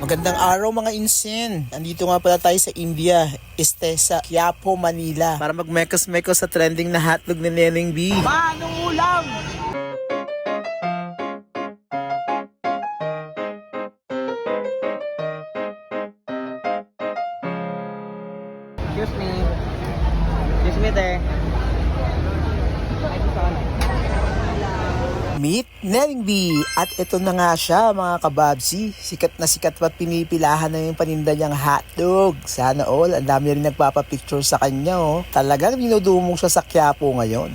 Magandang araw mga insin. Andito nga pala tayo sa India, sa Quiapo, Manila, para magmekos-mekos sa trending na hotdog ni Neneng B. Anong ulam? Excuse me. Excuse me there. Meet Neneng B. At ito na nga siya mga kababsi. Sikat na sikat at pinipilahan na yung paninda niyang hotdog. Sana all, ang dami rin nagpapapicture sa kanya oh. Talagang dinudumong siya sa Quiapo ngayon.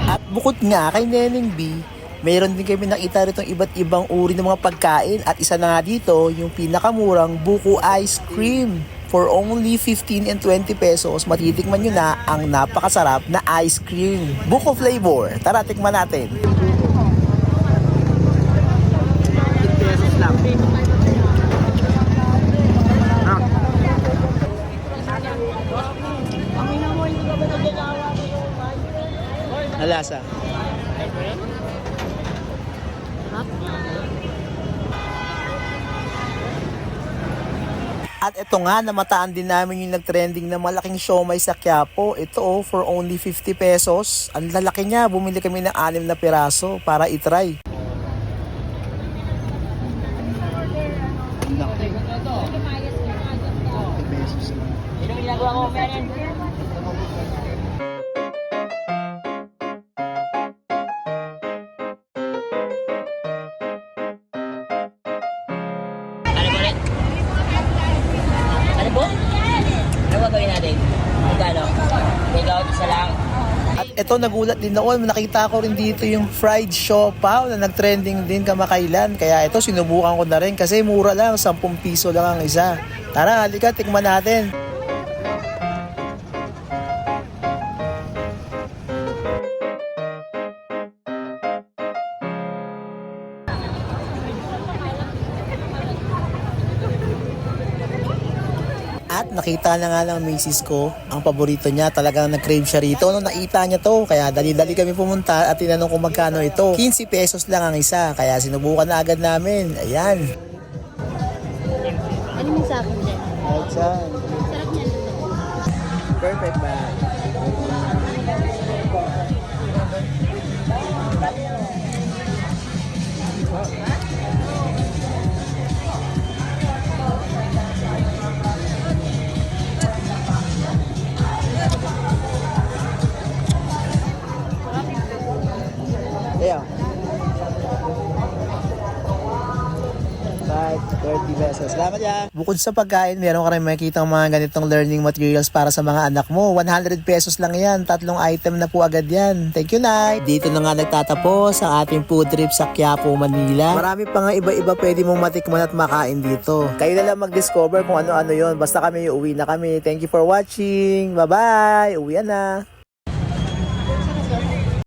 At bukod nga kay Neneng B, mayroon din kami nakita rito iba't ibang uri ng mga pagkain. At isa na nga dito, yung pinakamurang buko ice cream. For only 15 and 20 pesos, matitikman nyo na ang napakasarap na ice cream. Buko flavor. Tara, tikman natin. 15 pesos lang. Alasa. At ito nga, namataan din namin yung nag-trending na malaking siomay sa Quiapo. Ito oh, for only 50 pesos. Ang lalaki niya, bumili kami ng 6 na piraso para itry. Laki. 50 pesos lang. Ano ginagawa ko, Meren? Ano po? Ano gagawin natin? Magkano? Ikaw, isa lang. At ito, nagulat din ako. Nakita ko rin dito yung fried siopaw na nag-trending din kamakailan. Kaya ito, sinubukan ko na rin kasi mura lang. 10 piso lang ang isa. Tara, halika, tikman natin. At nakita na nga ng misis ko, ang paborito niya, talagang nag-crave siya rito. Nung nakita niya to, kaya dali-dali kami pumunta at tinanong kung magkano ito. 15 pesos lang ang isa, kaya sinubukan na agad namin. Ayan. Ano mo sa akin dyan? Alchan. Sarap niyan. Perfect ba? Yeah. 30 pesos. Salamat ya. Bukod sa pagkain, meron ka rin makikita mga ganitong learning materials para sa mga anak mo. 100 pesos lang yan. 3 item na po agad yan. Thank you, Nay. Dito na nga nagtatapos ang ating food trip sa Quiapo, Manila. Marami pa nga iba-iba pwede mong matikman at makain dito. Kayo na lang mag-discover kung ano-ano yon. Basta kami, uwi na kami. Thank you for watching. Bye-bye. Uwi na.